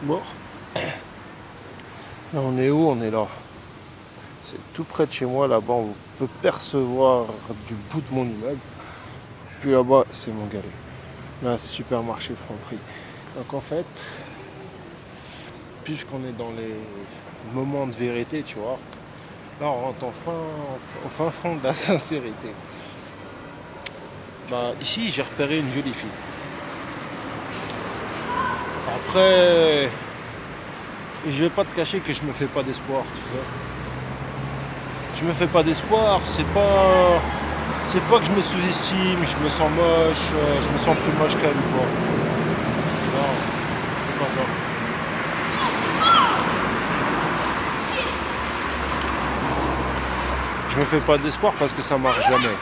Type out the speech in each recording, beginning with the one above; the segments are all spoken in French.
Bon, là on est où? On est là. C'est tout près de chez moi, là-bas on peut percevoir du bout de mon immeuble. Puis là-bas c'est mon galet. Là, supermarché Franprix. Donc en fait, puisqu'on est dans les moments de vérité, tu vois, là on rentre au fin fond de la sincérité. Bah, ici j'ai repéré une jolie fille. Après, je vais pas te cacher que je me fais pas d'espoir, tu sais. Je me fais pas d'espoir, c'est pas que je me sous-estime, je me sens moche, je me sens plus moche qu'elle ou quoi. Non, c'est pas ça. Je me fais pas d'espoir parce que ça marche jamais.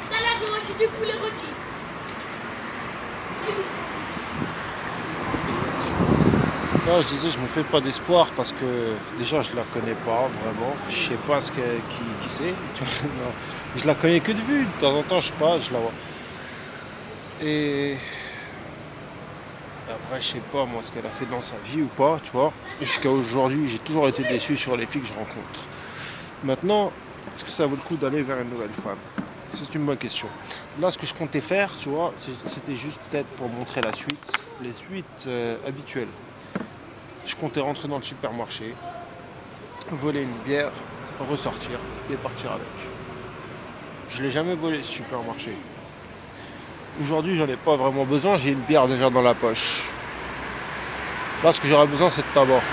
Tout à l'heure, j'ai mangé du poulet rôti. Là, je disais, je me fais pas d'espoir parce que déjà, je la connais pas vraiment. Je sais pas qui c'est. Non. Je la connais que de vue. De temps en temps, je sais pas, je la vois. Et après, je sais pas moi ce qu'elle a fait dans sa vie ou pas, tu vois. Jusqu'à aujourd'hui, j'ai toujours été déçu sur les filles que je rencontre. Maintenant, est-ce que ça vaut le coup d'aller vers une nouvelle femme? C'est une bonne question. Là, ce que je comptais faire, tu vois, c'était juste peut-être pour montrer la suite, les suites habituelles. Je comptais rentrer dans le supermarché, voler une bière, ressortir et partir avec. Je l'ai jamais volé ce supermarché. Aujourd'hui, j'en ai pas vraiment besoin, j'ai une bière déjà dans la poche. Là, ce que j'aurais besoin, c'est de tabac.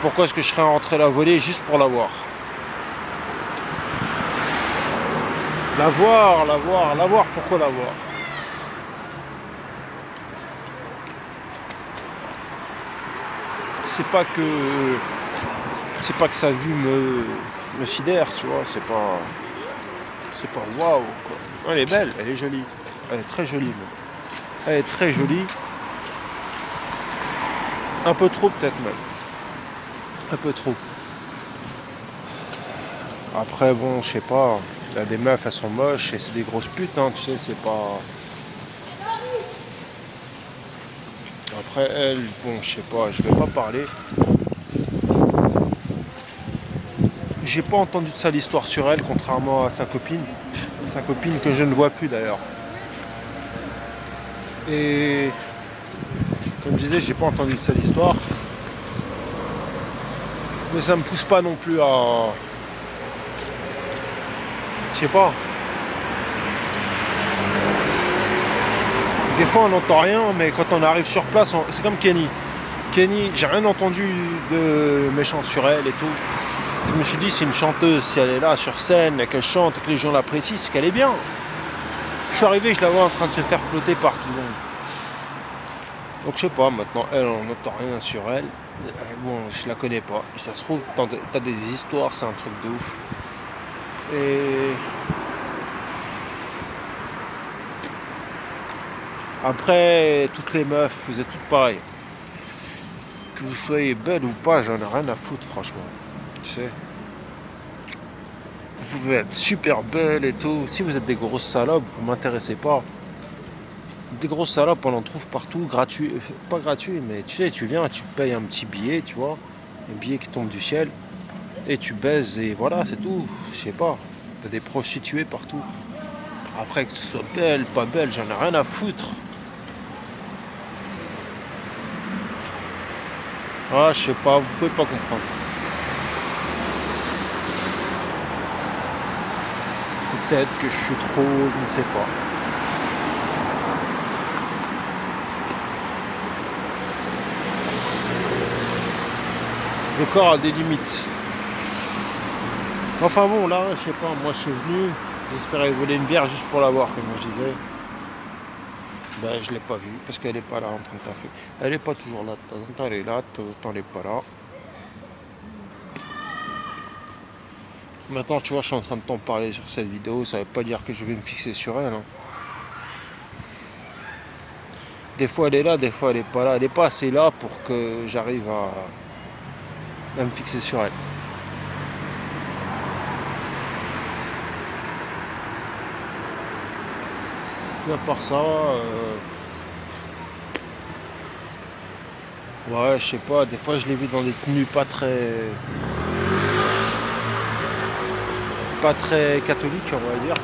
Pourquoi est-ce que je serais rentré la voler juste pour la voir? La voir, pourquoi la voir? C'est pas que sa vue me sidère, tu vois, c'est pas waouh quoi. Elle est belle, elle est jolie, elle est très jolie même. Elle est très jolie, un peu trop peut-être même, un peu trop. Après bon, je sais pas, il y a des meufs, elles sont moches et c'est des grosses putes, hein, tu sais, c'est pas. Après elle, bon, je sais pas, je vais pas parler. J'ai pas entendu de sale histoire sur elle, contrairement à sa copine que je ne vois plus d'ailleurs. Et comme je disais, j'ai pas entendu de sale histoire, mais ça me pousse pas non plus à, je sais pas. Des fois on n'entend rien, mais quand on arrive sur place, c'est comme Kenny. Kenny, j'ai rien entendu de méchant sur elle et tout. Je me suis dit, c'est une chanteuse, si elle est là sur scène et qu'elle chante et que les gens l'apprécient, c'est qu'elle est bien. Je suis arrivé, je la vois en train de se faire ploter par tout le monde. Donc je sais pas, maintenant elle, on n'entend rien sur elle. Bon, je la connais pas. Et ça se trouve, t'as des histoires, c'est un truc de ouf. Et après, toutes les meufs, vous êtes toutes pareilles. Que vous soyez belle ou pas, j'en ai rien à foutre, franchement. Tu sais. Vous pouvez être super belle et tout. Si vous êtes des grosses salopes, vous m'intéressez pas. Des grosses salopes, on en trouve partout, gratuit. Pas gratuit, mais tu sais, tu viens, tu payes un petit billet, tu vois. Un billet qui tombe du ciel. Et tu baises et voilà, c'est tout. Je sais pas. T'as des prostituées partout. Après, que tu sois belle, pas belle, j'en ai rien à foutre. Ah, je sais pas, vous pouvez pas comprendre. Peut-être que je suis trop, je ne sais pas. Le corps a des limites. Enfin bon, là, je sais pas, moi je suis venu, j'espérais voler une bière juste pour la voir, comme je disais. Ben, je l'ai pas vue, parce qu'elle est pas là en train de taffer. Elle est pas toujours là, de temps en temps elle est là, de temps en temps elle est pas là. Maintenant, tu vois, je suis en train de t'en parler sur cette vidéo, ça veut pas dire que je vais me fixer sur elle. Hein. Des fois elle est là, des fois elle est pas là. Elle est pas assez là pour que j'arrive à me fixer sur elle. Mais à part ça, ouais, je sais pas, des fois je les vis dans des tenues pas très catholiques, on va dire.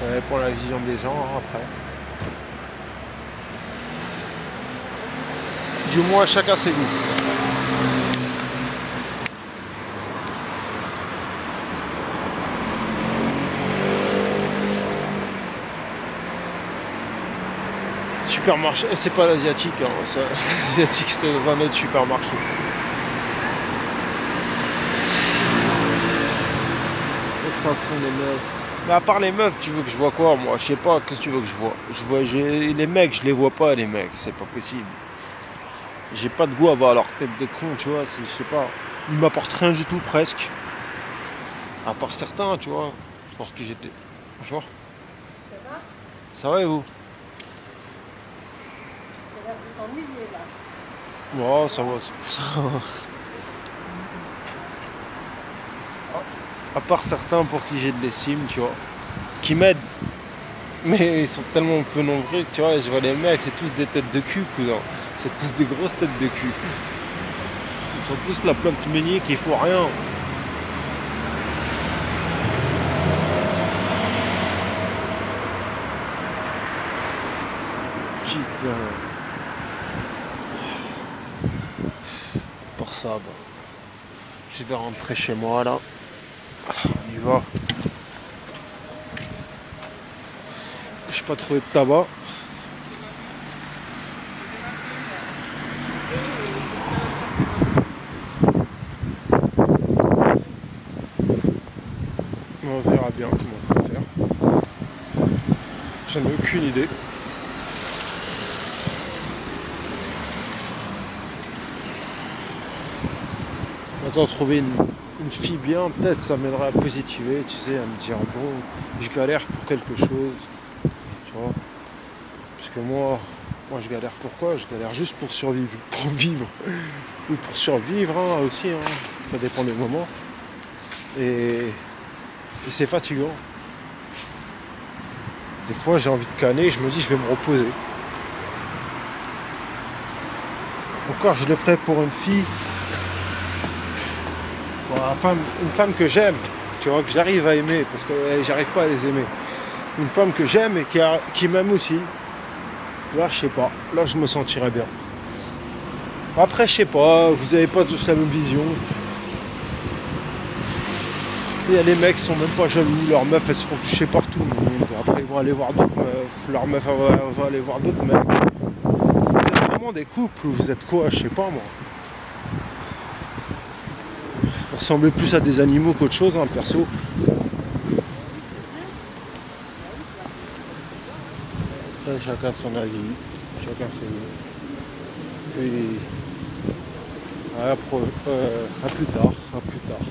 Ouais, pour la vision des gens, hein, après. Du moins, chacun ses goûts. Supermarché, c'est pas l'asiatique, hein, l'asiatique c'était dans un autre supermarché. De toute façon, les meufs. Mais à part les meufs, tu veux que je vois quoi, moi? Je sais pas, qu'est-ce que tu veux que je vois? Les mecs, je les vois pas, les mecs, c'est pas possible. J'ai pas de goût à voir leur tête de con, tu vois, je sais pas. Ils m'apportent rien du tout, presque. À part certains, tu vois, pour qui j'étais. Bonjour. Ça va? Ça va et vous? Ça va vous t'ennuyer là. Ouais, ça va, ça va. À part certains pour qui j'ai de l'estime, tu vois, qui m'aident. Mais ils sont tellement peu nombreux que tu vois, je vois les mecs, c'est tous des têtes de cul, cousin. C'est tous des grosses têtes de cul. Ils sont tous la plante ménique, il faut rien. Putain. Pour ça, bah, je vais rentrer chez moi là. On y va. J'ai pas trouvé de tabac. On verra bien comment on va faire. J'en ai aucune idée. Maintenant trouver une fille bien, peut-être ça m'aidera à positiver, tu sais, à me dire bon, je galère pour quelque chose, tu vois. Parce que moi je galère pourquoi? Je galère juste pour survivre, pour vivre. Ou pour survivre hein, aussi, hein. Ça dépend des moments. Et c'est fatigant. Des fois j'ai envie de canner, je me dis je vais me reposer. Encore je le ferai pour une fille. Pour une femme que j'aime, tu vois, que j'arrive à aimer, parce que j'arrive pas à les aimer. Une femme que j'aime et qui m'aime aussi. Là, je sais pas. Là, je me sentirais bien. Après, je sais pas. Vous avez pas tous la même vision. Il y a les mecs qui sont même pas jaloux. Leurs meufs, elles se font toucher par tout le monde. Après, ils vont aller voir d'autres meufs. Leurs meufs, elles vont aller voir d'autres mecs. Vous êtes vraiment des couples ou vous êtes quoi? Je sais pas, moi. Vous ressemblez plus à des animaux qu'autre chose, hein, perso. Après, chacun son avis. Chacun ses goûts. Et à plus tard. À plus tard.